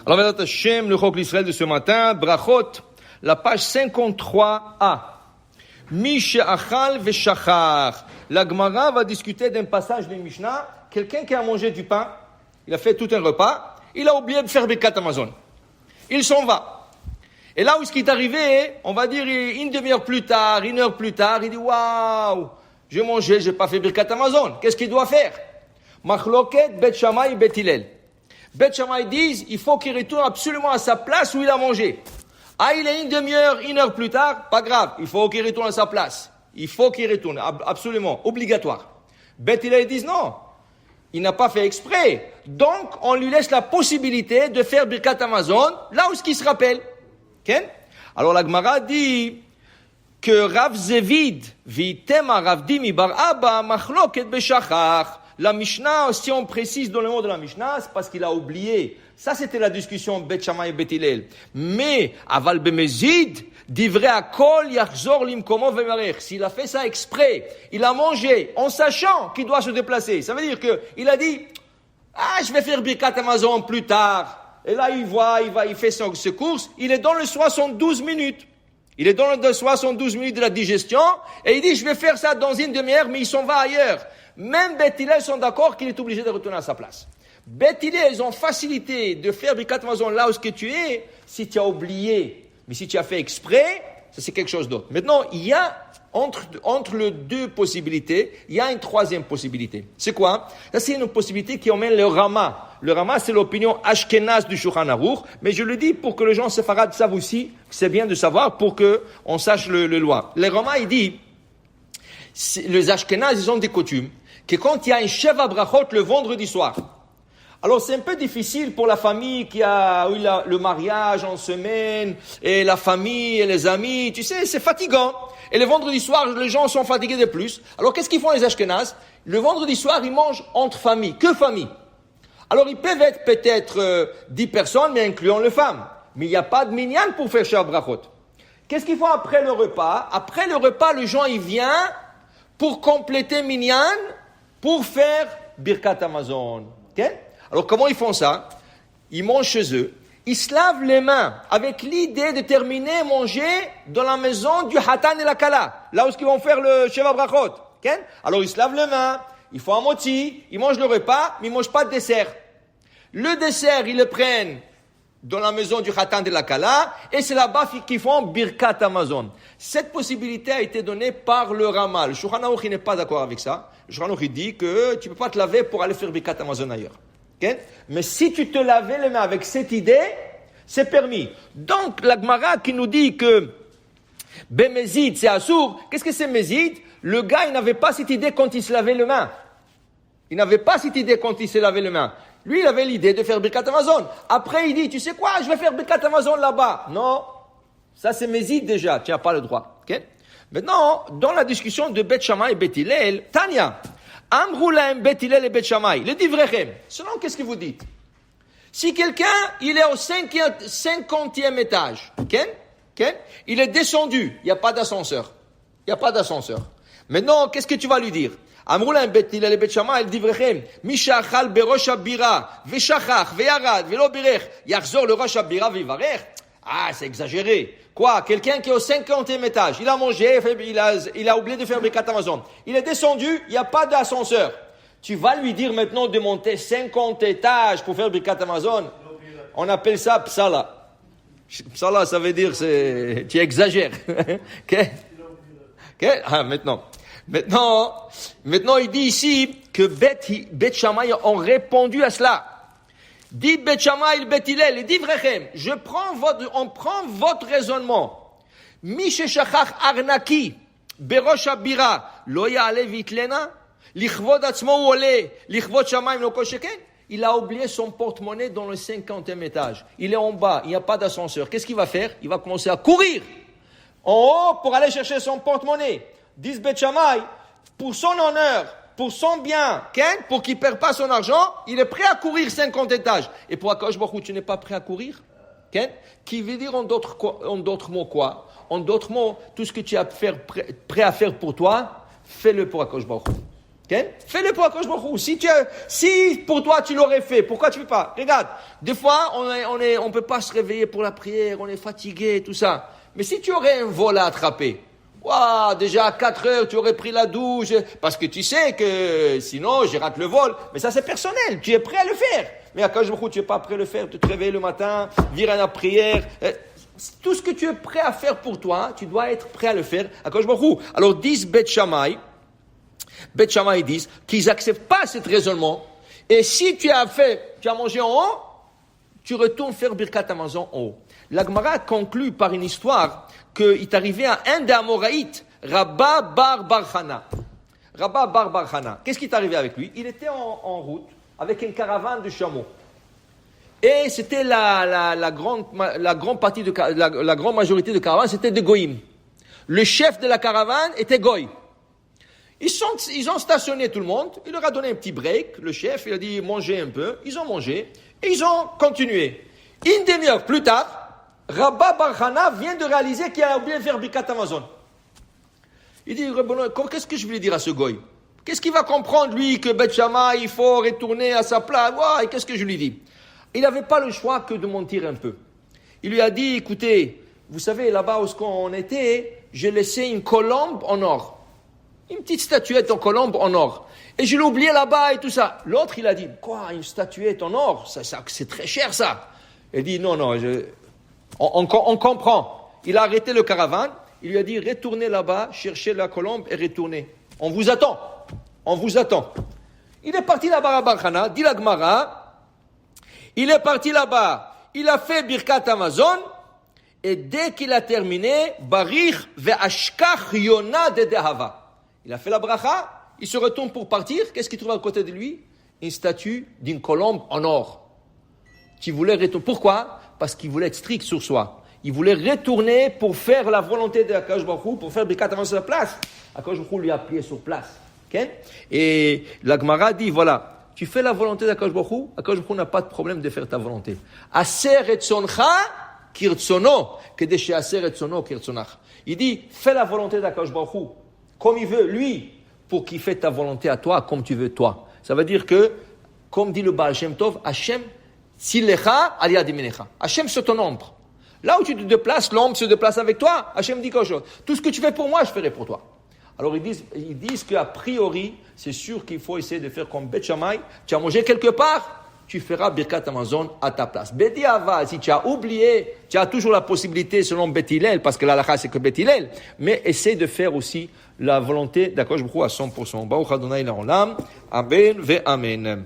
Alors, Bezrat Hashem, le Chok l'Israël de ce matin, Brachot, la page 53a. Mish achal veshachar. La Gemara va discuter d'un passage de Mishnah. Quelqu'un qui a mangé du pain, il a fait tout un repas, il a oublié de faire Birkat Hamazon. Il s'en va. Et là où ce qui est arrivé, on va dire une demi-heure plus tard, une heure plus tard, il dit waouh, j'ai mangé, j'ai pas fait Birkat Hamazon. Qu'est-ce qu'il doit faire? Machloket Bet Shammai Bet Hillel. Bet Shammai disent, il faut qu'il retourne absolument à sa place où il a mangé. Ah, il est une demi-heure, une heure plus tard, pas grave, il faut qu'il retourne à sa place. Il faut qu'il retourne, absolument, obligatoire. Bet Hillel disent non, il n'a pas fait exprès. Donc, on lui laisse la possibilité de faire Birkat Hamazon, là où ce qu'il se rappelle. Okay? Alors la Gemara dit que Rav Zevid, Vitema Rav Dimi Bar Abba, Machloket Beshachar. La Mishnah, si on précise dans le mot de la Mishnah, c'est parce qu'il a oublié. Ça, c'était la discussion Bet Shammai et Bet Hillel. Mais, Aval Bemezid, divrei Akol Yachzor Limkomo Vemarech. S'il a fait ça exprès, il a mangé en sachant qu'il doit se déplacer. Ça veut dire que il a dit, je vais faire Birkat Hamazon plus tard. Et là, il fait ses courses. Il est dans le 72 minutes. Il est dans le 72 minutes de la digestion. Et il dit, je vais faire ça dans une demi-heure, mais il s'en va ailleurs. Même Bet Hillel sont d'accord qu'il est obligé de retourner à sa place. Bet Hillel, ils ont facilité de faire Birkat Hamazon là où ce que tu es, si tu as oublié. Mais si tu as fait exprès, ça c'est quelque chose d'autre. Maintenant, il y a, entre les deux possibilités, il y a une troisième possibilité. C'est quoi? Ça c'est une possibilité qui emmène le Rama. Le Rama, c'est l'opinion ashkénaze du Shulchan Aruch, mais je le dis pour que les gens séfarades savent aussi, c'est bien de savoir pour que on sache le loi. Le Rama, il dit, les ashkénazes, ils ont des coutumes, que quand il y a un Sheva Brachot le vendredi soir, alors c'est un peu difficile pour la famille qui a eu le mariage en semaine, et la famille et les amis, tu sais, c'est fatigant. Et le vendredi soir, les gens sont fatigués de plus. Alors qu'est-ce qu'ils font les ashkénazes? Le vendredi soir, ils mangent entre familles. Que famille? Alors ils peuvent être peut-être 10 personnes, mais incluant les femmes. Mais il n'y a pas de minyan pour faire Sheva Brachot. Qu'est-ce qu'ils font après le repas? Après le repas, le gens, il vient pour compléter minyan, pour faire Birkat Hamazon. Okay? Alors comment ils font ça? Ils mangent chez eux, ils se lavent les mains avec l'idée de terminer manger dans la maison du Hatan et la Kala, là où ils vont faire le Sheva Brachot. Okay? Alors ils se lavent les mains, ils font un moti, ils mangent le repas, mais ils ne mangent pas de dessert. Le dessert, ils le prennent dans la maison du Hatan de la Kala, et c'est là-bas qu'ils font Birkat Hamazon. Cette possibilité a été donnée par le Rama. Le Shulchan Aruch n'est pas d'accord avec ça. Le Shulchan Aruch dit que tu ne peux pas te laver pour aller faire Birkat Hamazon ailleurs. Okay? Mais si tu te lavais les mains avec cette idée, c'est permis. Donc, la Gemara qui nous dit que Bemezid, c'est Assour, qu'est-ce que c'est Mezid? Le gars, il n'avait pas cette idée quand il se lavait les mains. Il n'avait pas cette idée quand il se lavait les mains. Lui, il avait l'idée de faire Birkat Hamazon. Après, il dit, tu sais quoi, je vais faire Birkat Hamazon là-bas. Non, ça c'est Mezid déjà, tu n'as pas le droit. Okay? Maintenant, dans la discussion de Bet Shammai et Bet Hillel, Tanya, Amrou lahem Bet Hillel et Bet Shammai, le divrechem, selon qu'est-ce que vous dites? Si quelqu'un, il est au 50e étage, okay? Okay? Il est descendu, il n'y a pas d'ascenseur. Il n'y a pas d'ascenseur. Maintenant, qu'est-ce que tu vas lui dire? אמרו להם בית הלל לבית שמאי לדבריכם, מי שאכל בראש הבירה ושכח וירד ולא בירך, יחזור לראש הבירה ויברך? Ah, c'est exagéré. Quoi? Quelqu'un qui est au 50e étage, il a mangé, il a oublié de faire Birkat Hamazon. Il est descendu, il n'y a pas d'ascenseur. Tu vas lui dire maintenant de monter 50 étages pour faire Birkat Hamazon? On appelle ça psala. Psala, ça veut dire tu exagères. Okay? Okay? Ah, Maintenant, il dit ici que Bet Shammai ont répondu à cela. Dit Bet Shammai, Bet Hillel, il dit Vrechem, on prend votre raisonnement. Mi sheshachach arnaki, berosh habira, lo ya'ale vitlena, lichvod atzmo ou ole, lichvod Shammai lo kol sheken. Il a oublié son porte-monnaie dans le 50e étage. Il est en bas, il n'y a pas d'ascenseur. Qu'est-ce qu'il va faire? Il va commencer à courir en haut pour aller chercher son porte-monnaie. Dit Bet Shammai, pour son honneur, pour son bien, pour qu'il ne perde pas son argent, il est prêt à courir 50 étages. Et pour Akadosh Baruch Hu, tu n'es pas prêt à courir? Qui veut dire en d'autres mots quoi? En d'autres mots, tout ce que tu es prêt à faire pour toi, fais-le pour Akadosh Baruch Hu. Okay? Fais-le pour Akadosh Baruch Hu. Si pour toi tu l'aurais fait, pourquoi tu ne fais pas? Regarde, des fois on peut pas se réveiller pour la prière, on est fatigué, tout ça. Mais si tu aurais un vol à attraper, déjà à 4 heures tu aurais pris la douche, parce que tu sais que sinon je rate le vol. Mais ça c'est personnel, tu es prêt à le faire. Mais Akadosh Baruch Hu, tu n'es pas prêt à le faire, tu te réveilles le matin, viens à la prière. Tout ce que tu es prêt à faire pour toi, tu dois être prêt à le faire. Akadosh Baruch Hu. Alors disent Beth Shammai disent qu'ils n'acceptent pas ce raisonnement. Et si tu as mangé en haut, tu retournes faire Birkat Hamazon en haut. La Gemara conclut par une histoire qu'il est arrivé à un des Amoraïtes, Rabba Bar Barchana. Rabba Bar Barchana. Qu'est-ce qui est arrivé avec lui? Il était en route avec une caravane de chameaux. Et c'était la grande majorité de caravanes, c'était des Goïm. Le chef de la caravane était Goï. Ils ont stationné tout le monde. Il leur a donné un petit break. Le chef, il a dit mangez un peu. Ils ont mangé et ils ont continué. Une demi-heure plus tard, Rabba Barchana vient de réaliser qu'il a oublié de faire Birkat Hamazon. Il dit qu'est-ce que je voulais dire à ce goy? Qu'est-ce qu'il va comprendre lui que Beth Shammai il faut retourner à sa place? Et qu'est-ce que je lui dis? Il n'avait pas le choix que de mentir un peu. Il lui a dit écoutez, vous savez là-bas où on était, j'ai laissé une colombe en or. Une petite statuette en colombe en or. Et je l'ai oublié là-bas et tout ça. L'autre, il a dit, quoi, une statuette en or? Ça, c'est très cher, ça. Il dit, non, on comprend. Il a arrêté le caravane. Il lui a dit, retournez là-bas, cherchez la colombe et retournez. On vous attend. Il est parti là-bas à Barchana, dit la Gemara. Il est parti là-bas. Il a fait Birkat Hamazon. Et dès qu'il a terminé, Barich ve'ashkach yona de dehava. Il a fait la bracha, il se retourne pour partir. Qu'est-ce qu'il trouve à côté de lui? Une statue d'une colombe en or. Qui voulait retourner. Pourquoi? Parce qu'il voulait être strict sur soi. Il voulait retourner pour faire la volonté de Akadosh Baruch Hu, pour faire Birkat Hamazon sur la place. Akadosh Baruch Hu lui a plié sur place. Okay? Et la Gemara dit, voilà, tu fais la volonté d'Akadosh Baruch Hu, Akadosh Baruch Hu n'a pas de problème de faire ta volonté. Aser etzoncha kirtsono, kedeshe aser etzono kirtsonach. Il dit, fais la volonté d'Akadosh Baruch Hu, comme il veut, lui, pour qu'il fasse ta volonté à toi, comme tu veux, toi. Ça veut dire que, comme dit le Baal Shem Tov, Hashem, silecha aliyad minecha. Hashem, c'est ton ombre. Là où tu te déplaces, l'ombre se déplace avec toi. Hashem dit quelque chose. Tout ce que tu fais pour moi, je ferai pour toi. Alors ils disent qu'a priori, c'est sûr qu'il faut essayer de faire comme Beth Shammai. Tu as mangé quelque part, tu feras Birkat Hamazon à ta place. Bedi Ava, si tu as oublié, tu as toujours la possibilité selon Beth Hillel, parce que la halakha c'est que Beth Hillel, mais essaie de faire aussi la volonté d'Akadosh Baruch Hu à 100%. Baruch Adonai La'olam. Amen ve Amen.